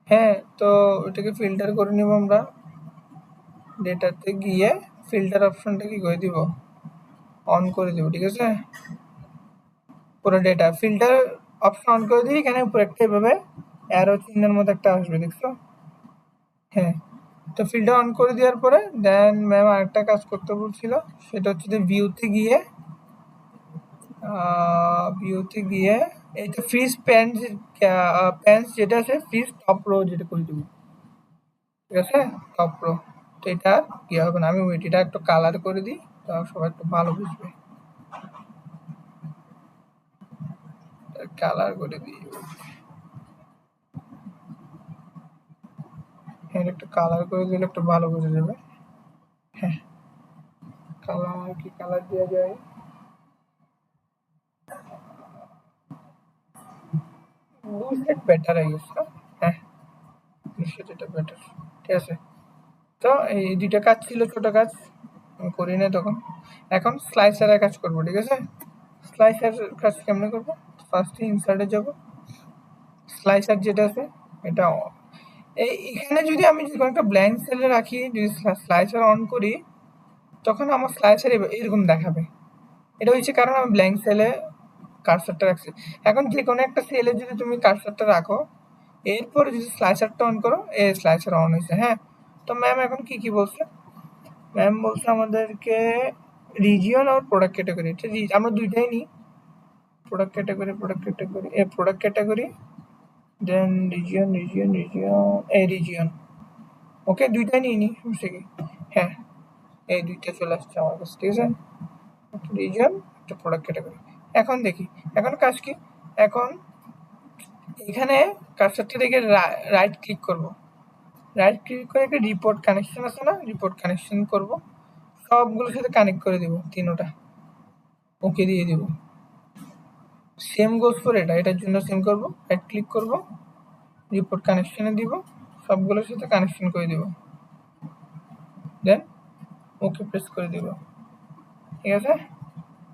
হ্যাঁ, তো ওইটাকে ফিল্টার করে নিব আমরা, ডেটাতে গিয়ে ফিল্টার অপশনটা কি করে দিব, অন করে দিব, ঠিক আছে। পুরো ডেটা ফিল্টার অপশন অন করে দিই, এখানে উপরে একটা এভাবে অ্যারো চিহ্নের মতো একটা আসবে, দেখছো। হ্যাঁ, তো ফিল্টার অন করে দেওয়ার পরে দেন ম্যাম আরেকটা কাজ করতে বলছিল, সেটা হচ্ছে যে ভিউতে গিয়ে ভিউতে গিয়ে এই যে ফ্রিজ প্যান্ট, প্যান্টস যেটা আছে ফ্রিজ টপ রো যেটা করে দেবো, ঠিক আছে, টপ রো। তো এটা কি হবে না, আমি এটা একটু কালার করে দিই, তো সবাই একটু ভালো বুঝবে, কালার করে দিই, হ্যাঁ একটু কালার করে দিলে একটু ভালো বোঝা যাবে। হ্যাঁ, কালার কি কালার দেওয়া যায়, blue shade better I guess, হ্যাঁ ব্লু শেড এটা বেটার, ঠিক আছে। তো এই দুইটা কাজ ছিল, ছোট কাজ আমি করি না তখন। এখন স্লাইসারের কাজ করবো, ঠিক আছে। স্লাইসার কাজ কেমনে করবো, ফার্স্টে ইনসার্টে যাব, স্লাইসার যেটা আছে এটা এখানে যদি আমি যে কোনো একটা ব্ল্যাঙ্ক সেলে রাখি, যদি স্লাইসার অন করি তখন আমার স্লাইসার এরকম দেখাবে, এটা হচ্ছে কারণ আমি ব্ল্যাঙ্ক সেলে কার্সারটা রাখছি। এখন যে কোনো একটা সেলে যদি তুমি কার্সারটা রাখো, এরপরে যদি স্লাইসারটা অন করো, এই স্লাইসার অন হয়েছে। হ্যাঁ, তো ম্যাম এখন কি কি বলছে, ম্যাম বলছে আমাদেরকে রিজিয়ন আর প্রোডাক্ট ক্যাটাগরি, আমরা দুইটাই নিই, প্রোডাক্ট ক্যাটাগরি, প্রোডাক্ট ক্যাটাগরি, দেন রিজিয়ন, রিজিয়ন, রিজিয়ন, এই রিজিয়ন, ওকে, দুইটা নিয়ে নিই, সমস্যা কি? হ্যাঁ, এই দুইটা চলে আসছে আমার কাছে, ঠিক আছে। একটা রিজন, একটা প্রোডাক্ট ক্যাটাগরি। এখন দেখি, এখন কাজ কি? এখন এখানে কার্সারটা রেখে রাইট ক্লিক করব। রাইট ক্লিক করে একটা রিপোর্ট কানেকশন আছে না, রিপোর্ট কানেকশন করব, সবগুলোর সাথে কানেক্ট করে দিব তিনোটা, ওকে দিয়ে দিব। সেম গোজ ফর এটার জন্য সেম করব, রাইট ক্লিক করব, রিপোর্ট কানেকশনে দিব, সবগুলোর সাথে কানেকশন করে দিব, দেন ওকে প্রেস করে দিব, ঠিক আছে,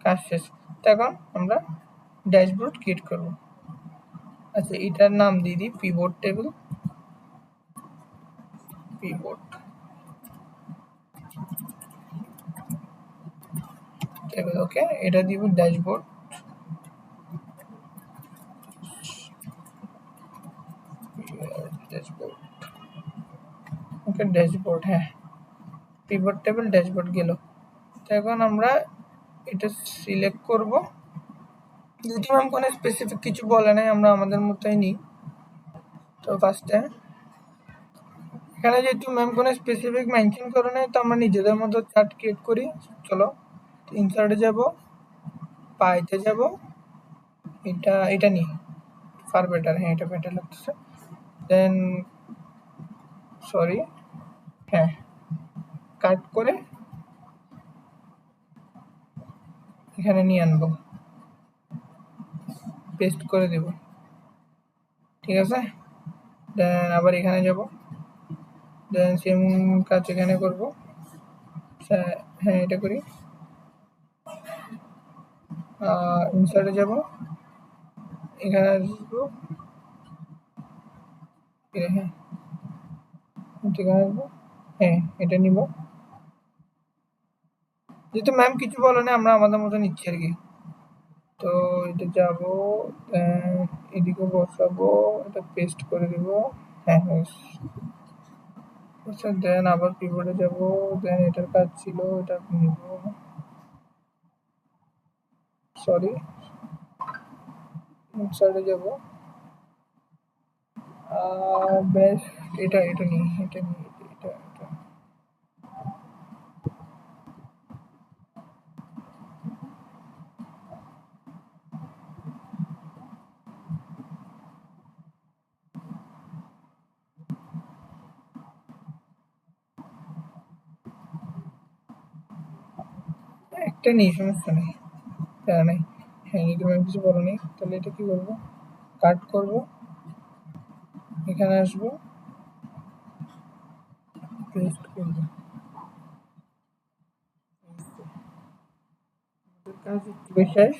কাজ শেষ। তো এখন আমরা ড্যাশবোর্ড ক্রিয়েট করব। আচ্ছা, এটার নাম দিয়ে দিই পিভট টেবিল, পিভট টেবিল, ওকে, এটা দিব ড্যাশবোর্ড, ড্যাশবোর্ড, ওকে, ড্যাশবোর্ড, হ্যাঁ, পিভট টেবিল ড্যাশবোর্ড গেল। তো এখন আমরা এটা সিলেক্ট করব। যদি ম্যাম কোনো স্পেসিফিক কিছু বলে নাই, আমরা আমাদের মতোই নিই। তো ফার্স্টে এখানে যেহেতু ম্যাম কোনো স্পেসিফিক মেনশন করে নাই, তো আমরা নিজেদের মতো চার্ট ক্রিয়েট করি। চলো, ইনসার্টে যাব, পাইতে যাব, এটা নিই, ফার বেটার, হ্যাঁ এটা বেটার লাগতেছে। দেন সরি, হ্যাঁ, কাট করে এখানে নিয়ে আনবো, পেস্ট করে দেব, ঠিক আছে। দেন আবার এখানে যাব, দেন সেম কাজ এখানে করব, হ্যাঁ এটা করি, ইনসার্টে যাব, এখানে আসবো, হ্যাঁ এখানে আসবো, হ্যাঁ এটা নিব। যেহেতু ম্যাম কিছু বলে না, আমরা আমাদের মতো নিচ্ছি আর কি। তো এটা যাব, এদিকে বসাবো, এটা পেস্ট করে দেব, হ্যাঁ আচ্ছা, দেন আবার কিবোর্ডে যাব, দেন এটার কাজ ছিল, এটা নিব, সরি, ইনসার্টে যাব, বেশ, এটা নিই, এটা নিই, এটা একটা নিই, সমস্যা নেই, প্যারা নাই। হ্যাঁ, যদি ম্যাম কিছু বলো নেই, তাহলে এটা কি করবো, কাট করব, এখানে আসবো, পেস্ট করব, কাজ একটু শেষ,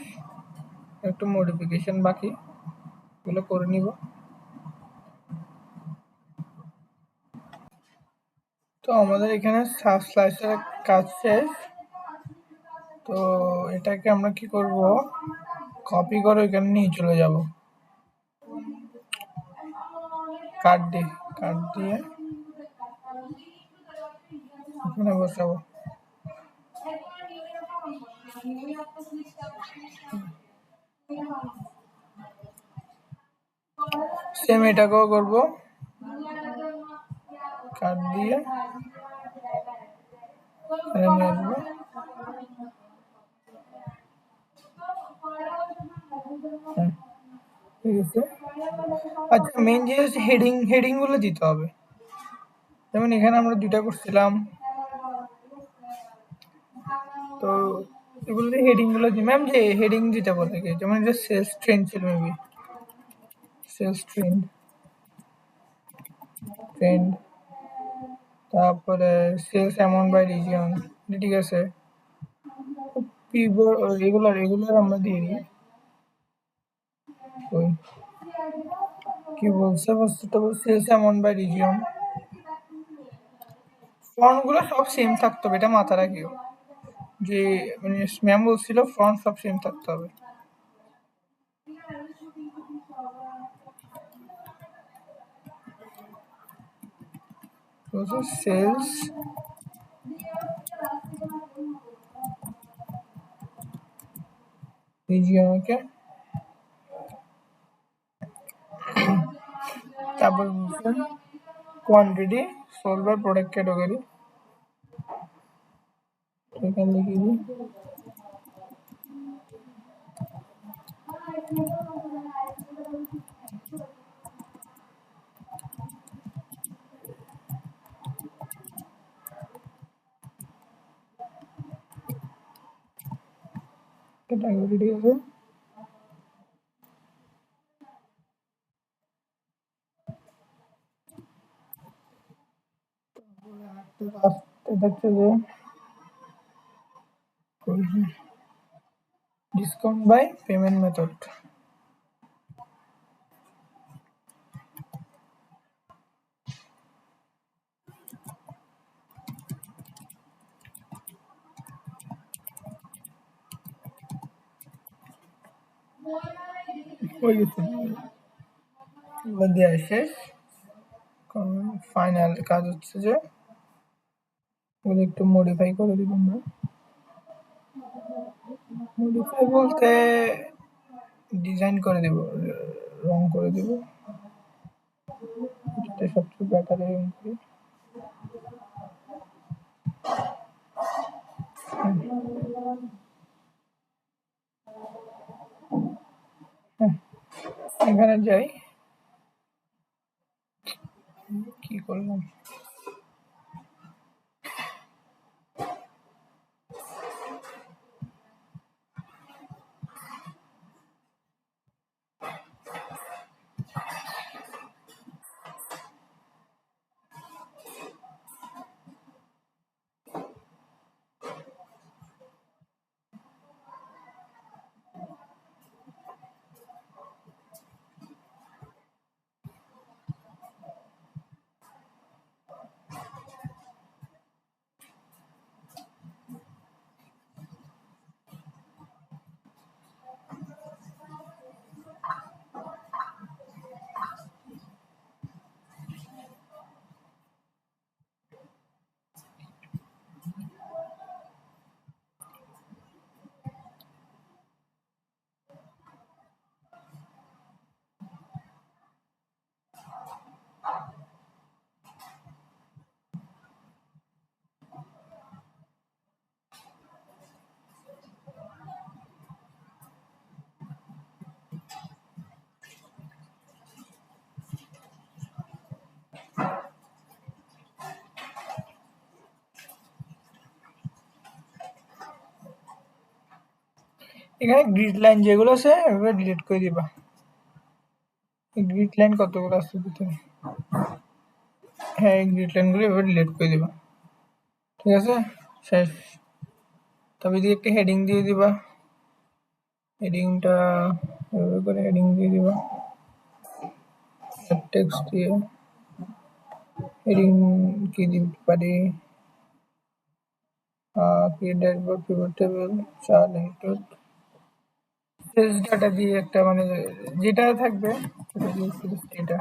একটু মডিফিকেশন বাকি, এগুলো করে নিব। তো আমাদের এখানে সাব স্লাইসের কাজ শেষ। তো এটাকে আমরা কি করব, কপি করে এখানে নিয়ে চলে যাব, কাট দিয়ে এখানে বসাবো। সেম এটাকেও করব, কাট দিয়ে এখানে নিয়ে আসবো, হ্যাঁ, ঠিক আছে। আচ্ছা, মেন জিনিস হেডিং গুলো দিতে হবে। যেমন এখানে আমরা দুইটা করছিলাম, তো এগুলো দিয়ে হেডিং গুলো দিই। ম্যাম যে হেডিং দিতে বলে কি, যেমন এটা সেলস ট্রেন্ড ছিল, মেবি সেলস ট্রেন্ড, তারপরে সেলস অ্যামাউন্ট বাই রিজিয়ন, ঠিক আছে। রেগুলার আমরা দিয়ে দিই। ওই কি বলছে বস্তুটা, sales amount by region, font গুলো সব সেম থাকতে হবে, এটা মাথা রাখিও, যে মানে ম্যাম বলছিল ফন্ট সব সেম থাকতে হবে। সেলস রিজিয়নকে, তারপর বলছেন quantity sold by product category এখানে লিখে দিই ক্যাটাগরি, ঠিক আছে। এটা হচ্ছে যে ডিসকাউন্ট বাই পেমেন্ট মেথড। ওই দেওয়া শেষ। ফাইনাল কাজ হচ্ছে যে ওগুলো একটু মডিফাই করে দিব আমরা। মডিফাই বলতে ডিজাইন করে দেব, রং করে দেব, এটা সবচেয়ে বেটার রং করি। এখানে যাই, কি করলাম, এখানে গ্রিড লাইন যেগুলো আছে এগুলো ডিলিট করে দিবা। গ্রিড লাইন কতগুলো আছে ভিতরে, হ্যাঁ এই গ্রিড লাইনগুলো এভাবে ডিলিট করে দিবা, ঠিক আছে, শেষ। তবে এদিকে একটা হেডিং দিয়ে দিবা, হেডিংটা এভাবে করে হেডিং দিয়ে দিবা, টেক্সট দিয়ে হেডিং কি দিতে পারি, কি dashboard, pivot table, chart, head, sales data দিয়ে একটা মানে যেটা থাকবে সেটা দিয়ে সেলস ডেটা।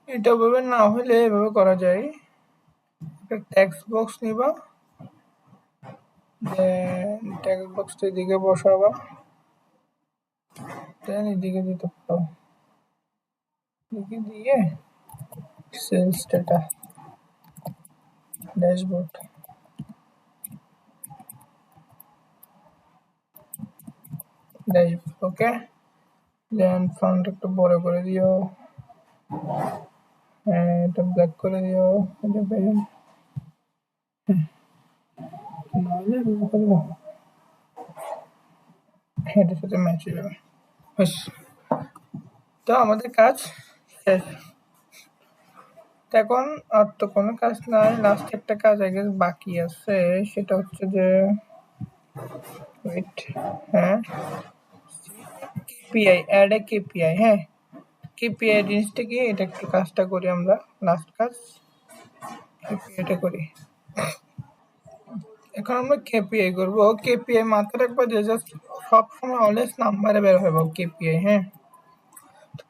এটা ভাবে না হলে এভাবে করা যায়, একটা টেক্সট বক্স নিবা, টেক্সট বক্সটা এদিকে বসাবা, দেন এদিকে দিতে পারো, এদিকে দিয়ে সেলস ডাটা ড্যাশবোর্ড, ওকে। দেন ফন্ট একটু বড় করে দিও, হ্যাঁ, এটা ব্ল্যাক করে দিও। এটা নাহলে এটার সাথে ম্যাচ হয়ে যাবে। ব্যাস, তো আমাদের কাজ শেষ। তো এখন আর তো কোনো কাজ নাই, লাস্ট একটা কাজ আই গেস বাকি আছে, সেটা হচ্ছে যে ওয়েট, হ্যাঁ, কেপিআই, অ্যাড এ কেপিআই। হ্যাঁ, কেপিআই জিনিসটা কি, এটা একটু কাজটা করি আমরা। লাস্ট কাজ কেপিআইটা করি। এখন আমরা কেপিআই করবো। কেপিআই মাথায় রাখবো যে জাস্ট সবসময় অলওয়েজ নাম্বারে বের হবে কেপিআই। হ্যাঁ,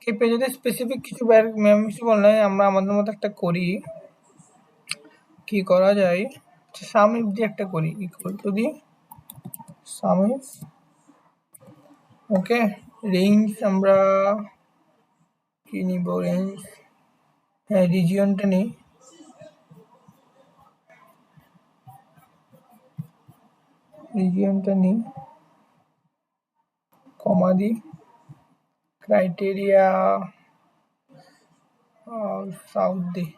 কেপিআই যদি স্পেসিফিক কিছু ম্যাম কিছু বললে আমরা আমাদের মতো একটা করি। কি করা যায়, সামিপ দিয়ে একটা করি, equal to the sumif. Okay, range আমরা কি নিব, রেঞ্জ, হ্যাঁ রিজিয়নটা নিই। রিজিয়নটা নিই, কমা দিই, ক্রাইটেরিয়া সাউথ দিই।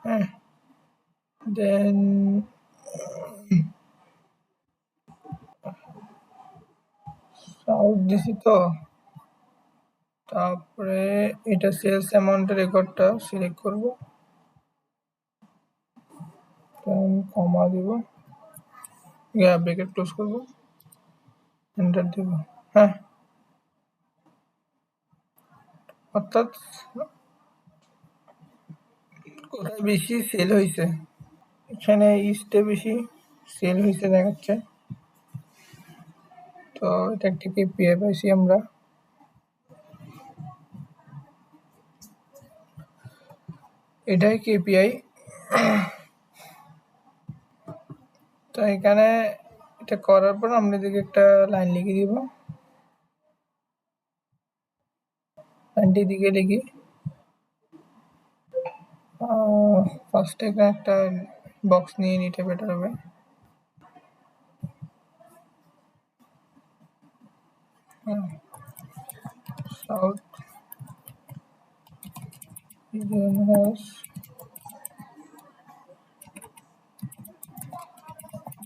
হ্যাঁ, দেন সাউথ দিছি তো, তারপরে এটা সেলস অ্যামাউন্টের রেকর্ডটা সিলেক্ট করব, দেন কমা দিব, ব্রেকেট ক্লোজ করব, এন্টার দিব। হ্যাঁ, অর্থাৎ কোথায় বেশি সেল হয়েছে, এখানে ইস্টে বেশি সেল হয়েছে দেখাচ্ছে। তো এটা একটা কেপিআই পাইছি আমরা। এটাই কেপিআই। তো এখানে এটা করার পর আমরা এদিকে একটা লাইন লিখে দিব, লাইনটি দিকে লিখি। ফার্স্টে এখানে একটা বক্স নিয়ে নিতে বেটার হবে। South region has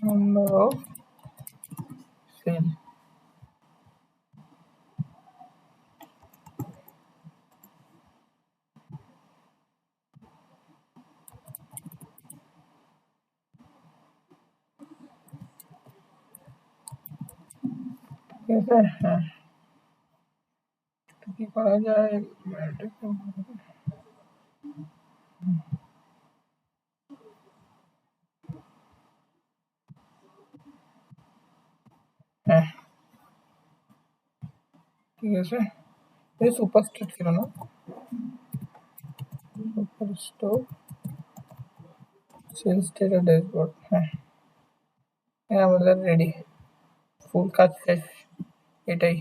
number of sale. ঠিক আছে, হ্যাঁ, কি করা যায়, হ্যাঁ ঠিক আছে। এই সুপার স্টোর ছিল না, super store sales data dashboard. হ্যাঁ, হ্যাঁ আমাদের রেডি, ফুল কাজ শেষ, এটাই।